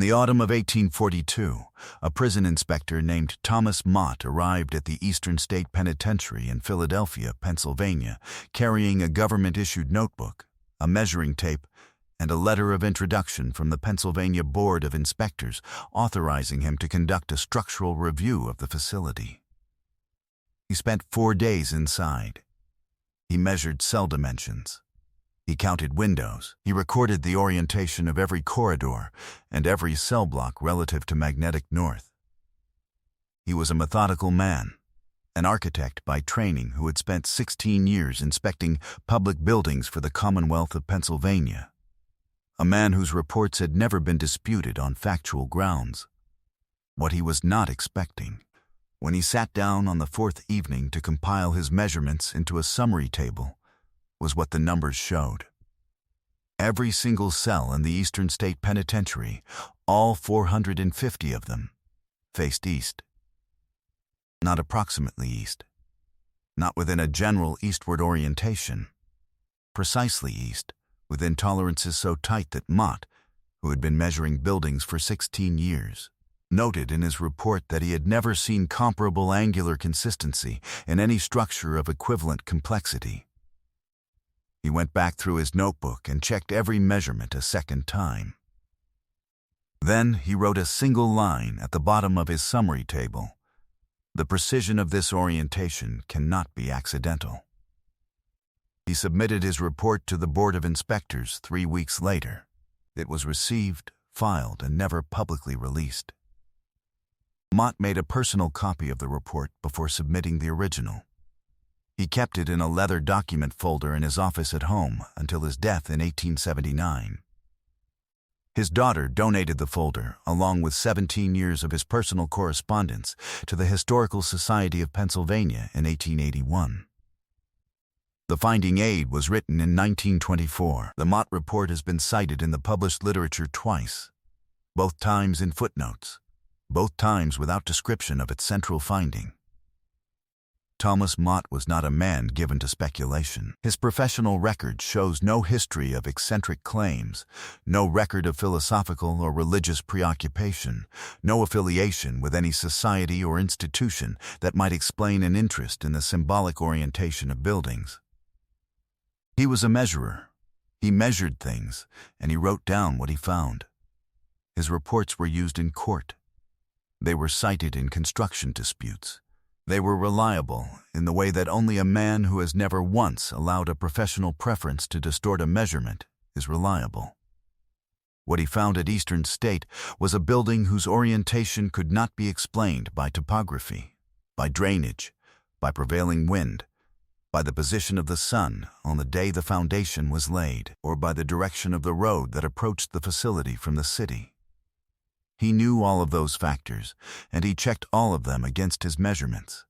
the autumn of 1842, a prison inspector named Thomas Mott arrived at the Eastern State Penitentiary in Philadelphia, Pennsylvania, carrying a government-issued notebook, a measuring tape, and a letter of introduction from the Pennsylvania Board of Inspectors authorizing him to conduct a structural review of the facility. He spent 4 days inside. He measured cell dimensions. He counted windows. He recorded the orientation of every corridor and every cell block relative to magnetic north. He was a methodical man, an architect by training who had spent 16 years inspecting public buildings for the Commonwealth of Pennsylvania, a man whose reports had never been disputed on factual grounds. What he was not expecting, when he sat down on the 4th evening to compile his measurements into a summary table, was what the numbers showed. Every single cell in the Eastern State Penitentiary, all 450 of them, faced east. Not approximately east. Not within a general eastward orientation. Precisely east, within tolerances so tight that Mott, who had been measuring buildings for 16 years, noted in his report that he had never seen comparable angular consistency in any structure of equivalent complexity. He went back through his notebook and checked every measurement a second time. Then he wrote a single line at the bottom of his summary table. The precision of this orientation cannot be accidental. He submitted his report to the Board of Inspectors 3 weeks later. It was received, filed, and never publicly released. Mott made a personal copy of the report before submitting the original. He kept it in a leather document folder in his office at home until his death in 1879. His daughter donated the folder, along with 17 years of his personal correspondence, to the Historical Society of Pennsylvania in 1881. The finding aid was written in 1924. The Mott report has been cited in the published literature twice, both times in footnotes, both times without description of its central finding. Thomas Mott was not a man given to speculation. His professional record shows no history of eccentric claims, no record of philosophical or religious preoccupation, no affiliation with any society or institution that might explain an interest in the symbolic orientation of buildings. He was a measurer. He measured things, and he wrote down what he found. His reports were used in court. They were cited in construction disputes. They were reliable in the way that only a man who has never once allowed a professional preference to distort a measurement is reliable. What he found at Eastern State was a building whose orientation could not be explained by topography, by drainage, by prevailing wind, by the position of the sun on the day the foundation was laid, or by the direction of the road that approached the facility from the city. He knew all of those factors, and he checked all of them against his measurements.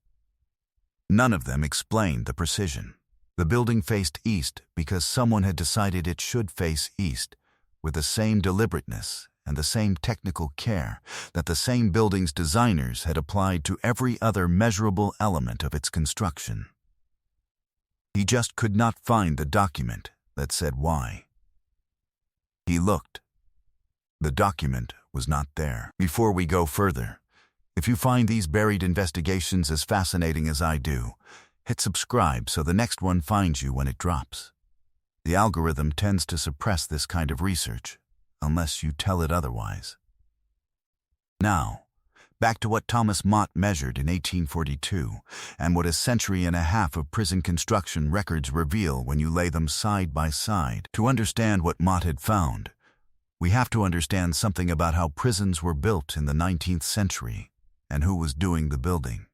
None of them explained the precision. The building faced east because someone had decided it should face east, with the same deliberateness and the same technical care that the same building's designers had applied to every other measurable element of its construction. He just could not find the document that said why. He looked. The document was not there. Before we go further, if you find these buried investigations as fascinating as I do, hit subscribe so the next one finds you when it drops. The algorithm tends to suppress this kind of research, unless you tell it otherwise. Now, back to what Thomas Mott measured in 1842, and what a century and a half of prison construction records reveal when you lay them side by side. To understand what Mott had found, we have to understand something about how prisons were built in the 19th century and who was doing the building.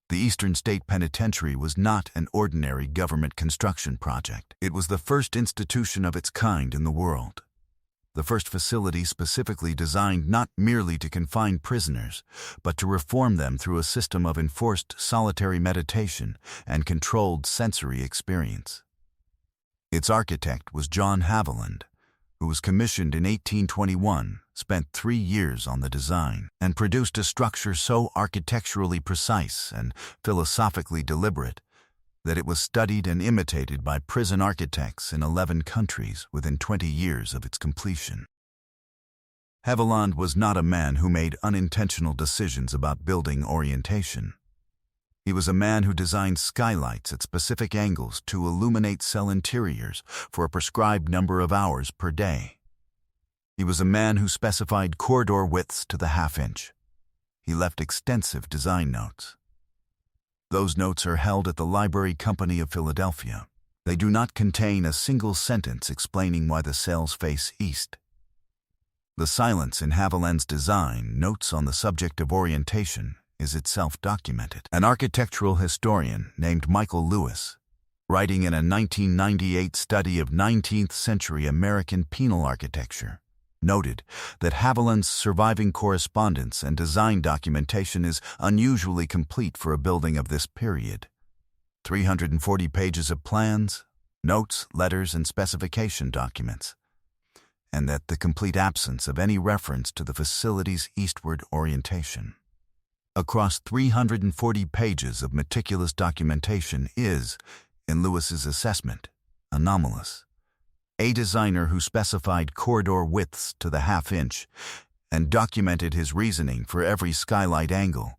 The Eastern State Penitentiary was not an ordinary government construction project. It was the first institution of its kind in the world. The first facility specifically designed not merely to confine prisoners, but to reform them through a system of enforced solitary meditation and controlled sensory experience. Its architect was John Haviland, who was commissioned in 1821, spent 3 years on the design, and produced a structure so architecturally precise and philosophically deliberate that it was studied and imitated by prison architects in 11 countries within 20 years of its completion. Haviland was not a man who made unintentional decisions about building orientation. He was a man who designed skylights at specific angles to illuminate cell interiors for a prescribed number of hours per day. He was a man who specified corridor widths to the half-inch. He left extensive design notes. Those notes are held at the Library Company of Philadelphia. They do not contain a single sentence explaining why the cells face east. The silence in Haviland's design notes on the subject of orientation is itself documented. An architectural historian named Michael Lewis, writing in a 1998 study of 19th-century American penal architecture, noted that Haviland's surviving correspondence and design documentation is unusually complete for a building of this period. 340 pages of plans, notes, letters, and specification documents, and that the complete absence of any reference to the facility's eastward orientation. Across 340 pages of meticulous documentation is, in Lewis's assessment, anomalous. A designer who specified corridor widths to the half-inch and documented his reasoning for every skylight angle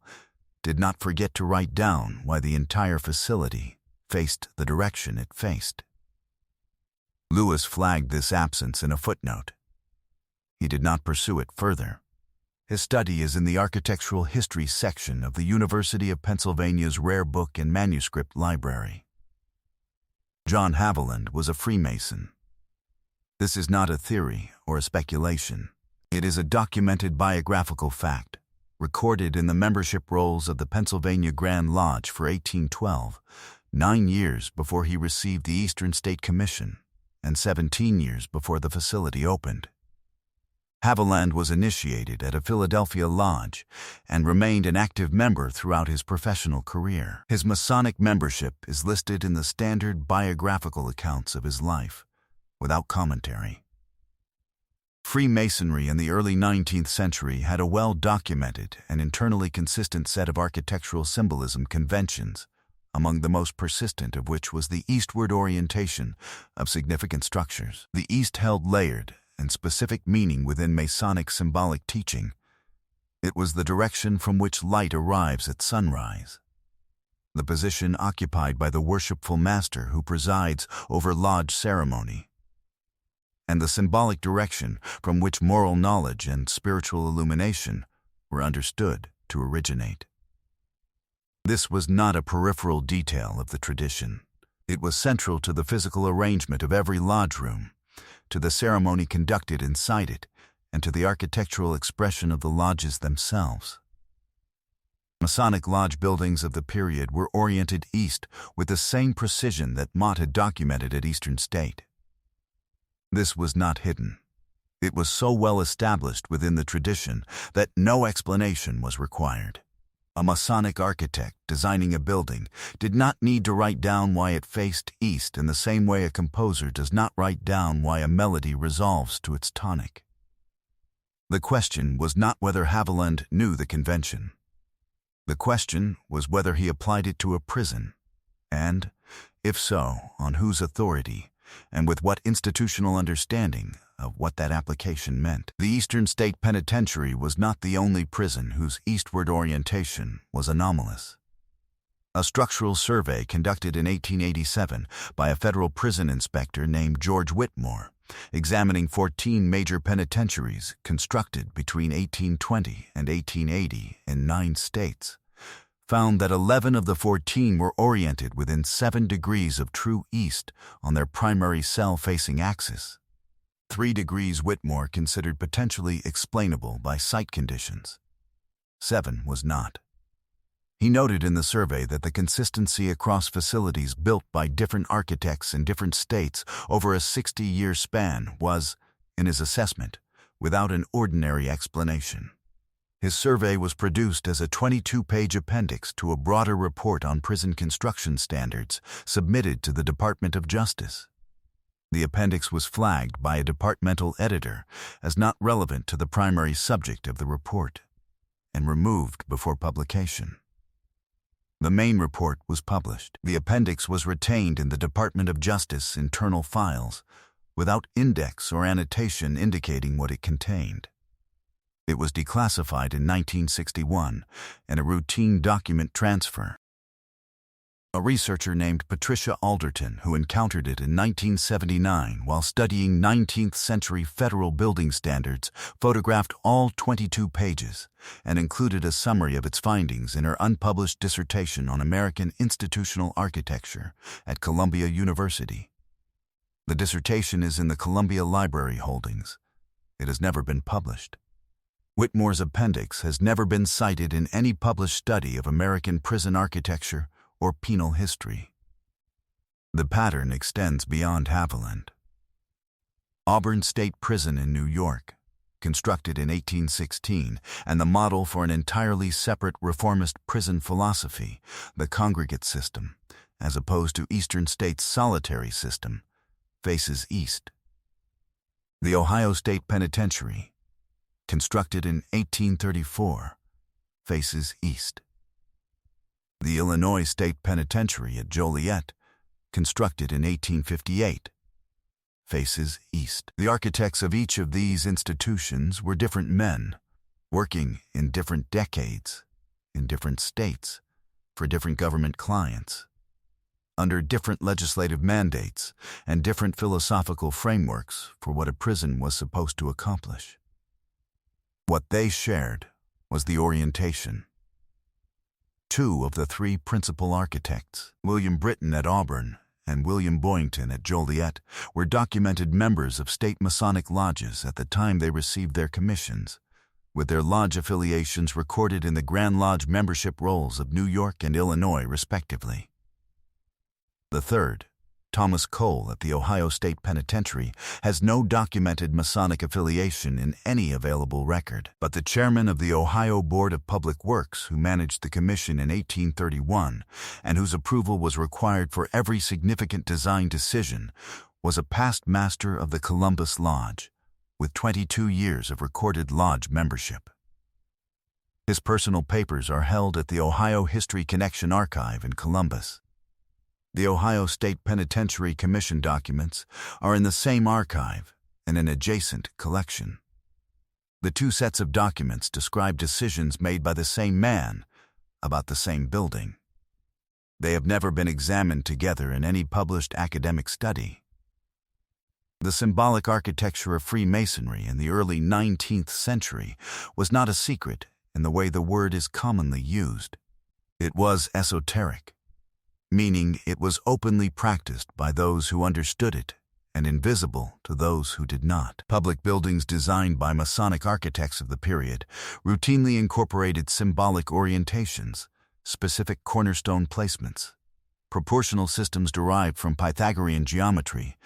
did not forget to write down why the entire facility faced the direction it faced. Lewis flagged this absence in a footnote. He did not pursue it further. His study is in the Architectural History section of the University of Pennsylvania's Rare Book and Manuscript Library. John Haviland was a Freemason. This is not a theory or a speculation. It is a documented biographical fact, recorded in the membership rolls of the Pennsylvania Grand Lodge for 1812, 9 years before he received the Eastern State Commission, and 17 years before the facility opened. Haviland was initiated at a Philadelphia lodge and remained an active member throughout his professional career. His Masonic membership is listed in the standard biographical accounts of his life, without commentary. Freemasonry in the early 19th century had a well-documented and internally consistent set of architectural symbolism conventions, among the most persistent of which was the eastward orientation of significant structures. The East held layered and specific meaning within Masonic symbolic teaching. It was the direction from which light arrives at sunrise, the position occupied by the worshipful master who presides over lodge ceremony, and the symbolic direction from which moral knowledge and spiritual illumination were understood to originate. This was not a peripheral detail of the tradition. It was central to the physical arrangement of every lodge room, to the ceremony conducted inside it, and to the architectural expression of the lodges themselves. Masonic lodge buildings of the period were oriented east with the same precision that Mott had documented at Eastern State. This was not hidden. It was so well established within the tradition that no explanation was required. A Masonic architect designing a building did not need to write down why it faced east in the same way a composer does not write down why a melody resolves to its tonic. The question was not whether Haviland knew the convention. The question was whether he applied it to a prison, and, if so, on whose authority, and with what institutional understanding of what that application meant. The Eastern State Penitentiary was not the only prison whose eastward orientation was anomalous. A structural survey conducted in 1887 by a federal prison inspector named George Whitmore, examining 14 major penitentiaries constructed between 1820 and 1880 in 9 states, found that 11 of the 14 were oriented within 7 degrees of true east on their primary cell-facing axis. 3 degrees Whitmore considered potentially explainable by site conditions. 7 was not. He noted in the survey that the consistency across facilities built by different architects in different states over a 60-year span was, in his assessment, without an ordinary explanation. His survey was produced as a 22-page appendix to a broader report on prison construction standards submitted to the Department of Justice. The appendix was flagged by a departmental editor as not relevant to the primary subject of the report and removed before publication. The main report was published. The appendix was retained in the Department of Justice internal files without index or annotation indicating what it contained. It was declassified in 1961 in a routine document transfer. A researcher named Patricia Alderton, who encountered it in 1979 while studying 19th-century federal building standards, photographed all 22 pages and included a summary of its findings in her unpublished dissertation on American institutional architecture at Columbia University. The dissertation is in the Columbia Library holdings. It has never been published. Whitmore's appendix has never been cited in any published study of American prison architecture or penal history. The pattern extends beyond Haviland. Auburn State Prison in New York, constructed in 1816, and the model for an entirely separate reformist prison philosophy, the congregate system, as opposed to Eastern State's solitary system, faces east. The Ohio State Penitentiary, constructed in 1834, faces east. The Illinois State Penitentiary at Joliet, constructed in 1858, faces east. The architects of each of these institutions were different men, working in different decades, in different states, for different government clients, under different legislative mandates and different philosophical frameworks for what a prison was supposed to accomplish. What they shared was the orientation. Two of the three principal architects, William Britton at Auburn and William Boyington at Joliet, were documented members of state Masonic lodges at the time they received their commissions, with their lodge affiliations recorded in the Grand Lodge membership rolls of New York and Illinois, respectively. The third, Thomas Cole at the Ohio State Penitentiary, has no documented Masonic affiliation in any available record, but the chairman of the Ohio Board of Public Works, who managed the commission in 1831 and whose approval was required for every significant design decision, was a past master of the Columbus Lodge, with 22 years of recorded lodge membership. His personal papers are held at the Ohio History Connection Archive in Columbus. The Ohio State Penitentiary Commission documents are in the same archive in an adjacent collection. The two sets of documents describe decisions made by the same man about the same building. They have never been examined together in any published academic study. The symbolic architecture of Freemasonry in the early 19th century was not a secret in the way the word is commonly used. It was esoteric, meaning it was openly practiced by those who understood it and invisible to those who did not. Public buildings designed by Masonic architects of the period routinely incorporated symbolic orientations, specific cornerstone placements, proportional systems derived from Pythagorean geometry,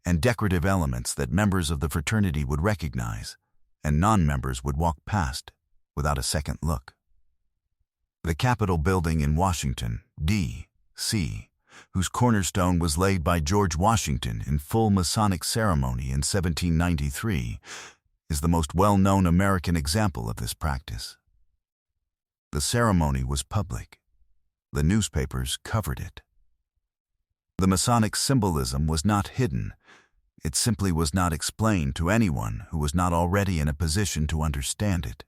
and decorative elements that members of the fraternity would recognize and non-members would walk past without a second look. The Capitol building in Washington, D.C., whose cornerstone was laid by George Washington in full Masonic ceremony in 1793, is the most well-known American example of this practice. The ceremony was public. The newspapers covered it. The Masonic symbolism was not hidden. It simply was not explained to anyone who was not already in a position to understand it.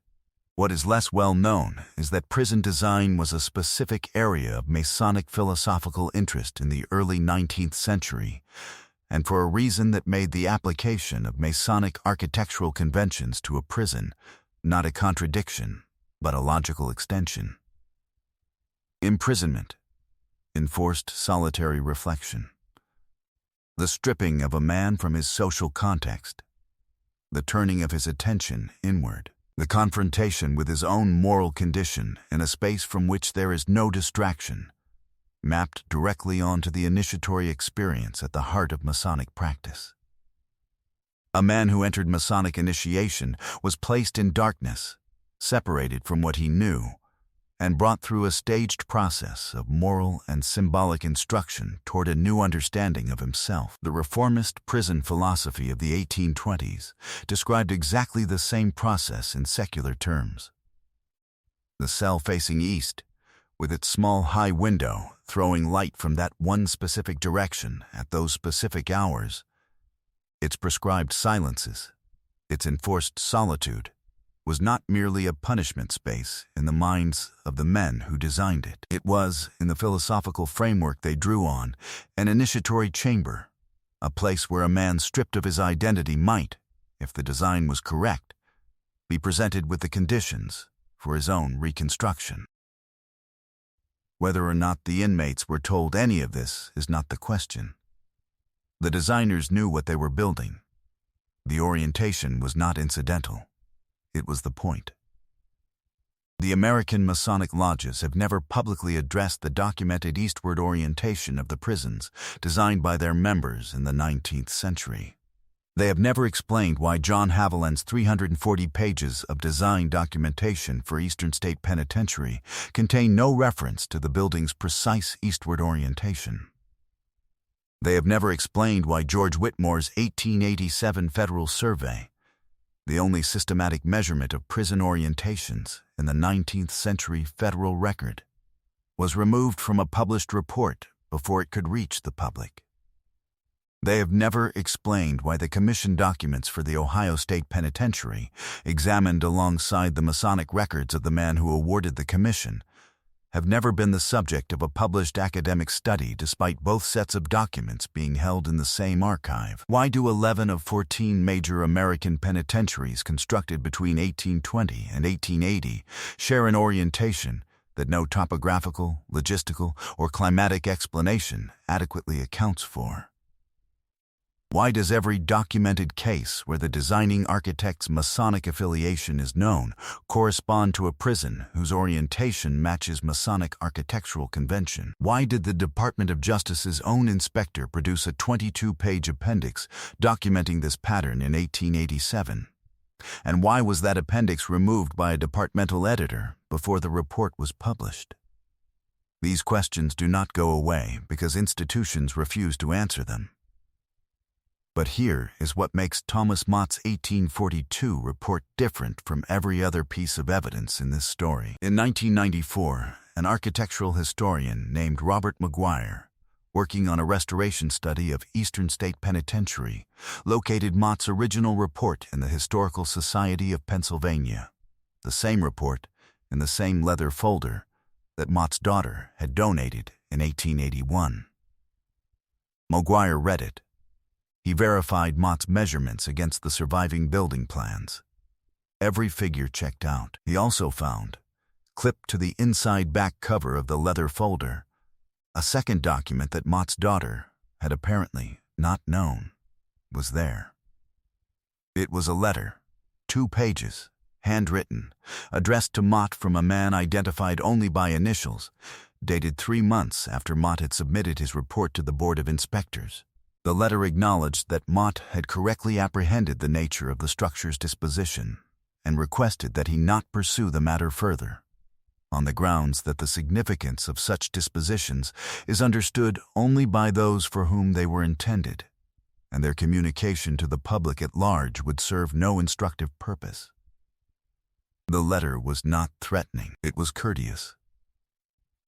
What is less well known is that prison design was a specific area of Masonic philosophical interest in the early 19th century, and for a reason that made the application of Masonic architectural conventions to a prison not a contradiction, but a logical extension. Imprisonment, enforced solitary reflection, the stripping of a man from his social context, the turning of his attention inward, the confrontation with his own moral condition in a space from which there is no distraction, mapped directly onto the initiatory experience at the heart of Masonic practice. A man who entered Masonic initiation was placed in darkness, separated from what he knew, and brought through a staged process of moral and symbolic instruction toward a new understanding of himself. The reformist prison philosophy of the 1820s described exactly the same process in secular terms. The cell facing east, with its small high window throwing light from that one specific direction at those specific hours, its prescribed silences, its enforced solitude, was not merely a punishment space in the minds of the men who designed it. It was, in the philosophical framework they drew on, an initiatory chamber, a place where a man stripped of his identity might, if the design was correct, be presented with the conditions for his own reconstruction. Whether or not the inmates were told any of this is not the question. The designers knew what they were building. The orientation was not incidental. It was the point. The American Masonic lodges have never publicly addressed the documented eastward orientation of the prisons designed by their members in the 19th century. They have never explained why John Haviland's 340 pages of design documentation for Eastern State Penitentiary contain no reference to the building's precise eastward orientation. They have never explained why George Whitmore's 1887 Federal Survey, the only systematic measurement of prison orientations in the 19th century federal record, was removed from a published report before it could reach the public. They have never explained why the commission documents for the Ohio State Penitentiary, examined alongside the Masonic records of the man who awarded the commission, have never been the subject of a published academic study despite both sets of documents being held in the same archive. Why do 11 of 14 major American penitentiaries constructed between 1820 and 1880 share an orientation that no topographical, logistical, or climatic explanation adequately accounts for? Why does every documented case where the designing architect's Masonic affiliation is known correspond to a prison whose orientation matches Masonic architectural convention? Why did the Department of Justice's own inspector produce a 22-page appendix documenting this pattern in 1887? And why was that appendix removed by a departmental editor before the report was published? These questions do not go away because institutions refuse to answer them. But here is what makes Thomas Mott's 1842 report different from every other piece of evidence in this story. In 1994, an architectural historian named Robert McGuire, working on a restoration study of Eastern State Penitentiary, located Mott's original report in the Historical Society of Pennsylvania, the same report in the same leather folder that Mott's daughter had donated in 1881. McGuire read it. He verified Mott's measurements against the surviving building plans. Every figure checked out. He also found, clipped to the inside back cover of the leather folder, a second document that Mott's daughter had apparently not known was there. It was a letter, 2 pages, handwritten, addressed to Mott from a man identified only by initials, dated 3 months after Mott had submitted his report to the Board of Inspectors. The letter acknowledged that Mott had correctly apprehended the nature of the structure's disposition and requested that he not pursue the matter further, on the grounds that the significance of such dispositions is understood only by those for whom they were intended, and their communication to the public at large would serve no instructive purpose. The letter was not threatening. It was courteous.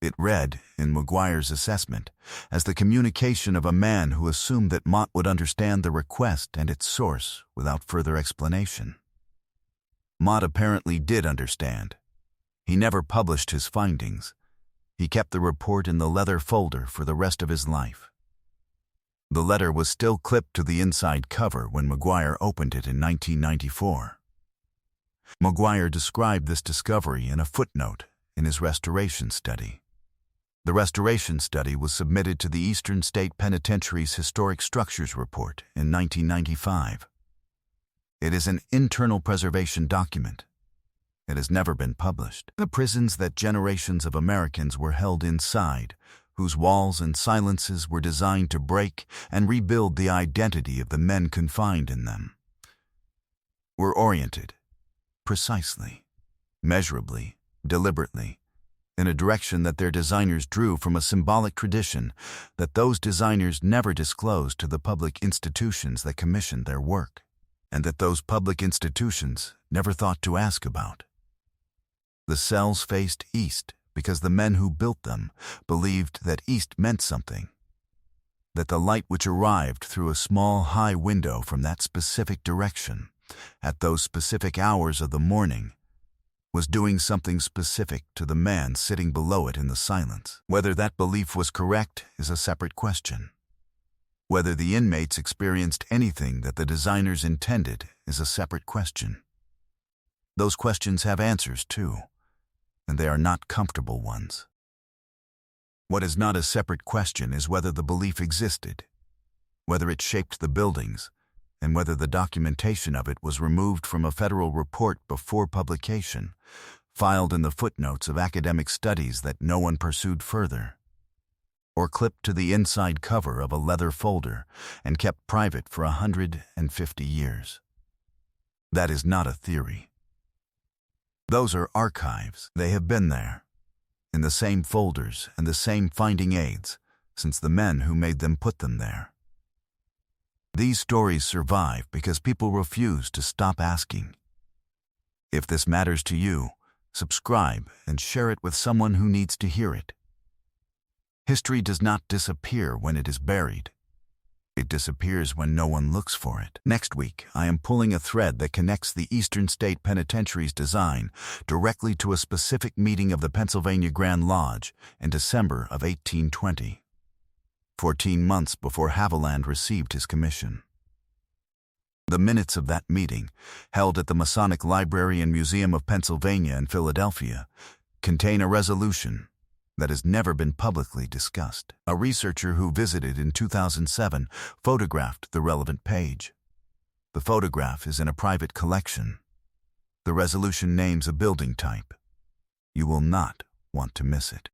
It read, in McGuire's assessment, as the communication of a man who assumed that Mott would understand the request and its source without further explanation. Mott apparently did understand. He never published his findings. He kept the report in the leather folder for the rest of his life. The letter was still clipped to the inside cover when McGuire opened it in 1994. McGuire described this discovery in a footnote in his restoration study. The restoration study was submitted to the Eastern State Penitentiary's Historic Structures Report in 1995. It is an internal preservation document. It has never been published. The prisons that generations of Americans were held inside, whose walls and silences were designed to break and rebuild the identity of the men confined in them, were oriented, precisely, measurably, deliberately, in a direction that their designers drew from a symbolic tradition that those designers never disclosed to the public institutions that commissioned their work, and that those public institutions never thought to ask about. The cells faced east because the men who built them believed that east meant something, that the light which arrived through a small high window from that specific direction at those specific hours of the morning, was doing something specific to the man sitting below it in the silence. Whether that belief was correct is a separate question. Whether the inmates experienced anything that the designers intended is a separate question. Those questions have answers too, and they are not comfortable ones. What is not a separate question is whether the belief existed, whether it shaped the buildings, and whether the documentation of it was removed from a federal report before publication, filed in the footnotes of academic studies that no one pursued further, or clipped to the inside cover of a leather folder and kept private for 150 years. That is not a theory. Those are archives. They have been there, in the same folders and the same finding aids, since the men who made them put them there. These stories survive because people refuse to stop asking. If this matters to you, subscribe and share it with someone who needs to hear it. History does not disappear when it is buried. It disappears when no one looks for it. Next week, I am pulling a thread that connects the Eastern State Penitentiary's design directly to a specific meeting of the Pennsylvania Grand Lodge in December of 1820. 14 months before Haviland received his commission. The minutes of that meeting, held at the Masonic Library and Museum of Pennsylvania in Philadelphia, contain a resolution that has never been publicly discussed. A researcher who visited in 2007 photographed the relevant page. The photograph is in a private collection. The resolution names a building type. You will not want to miss it.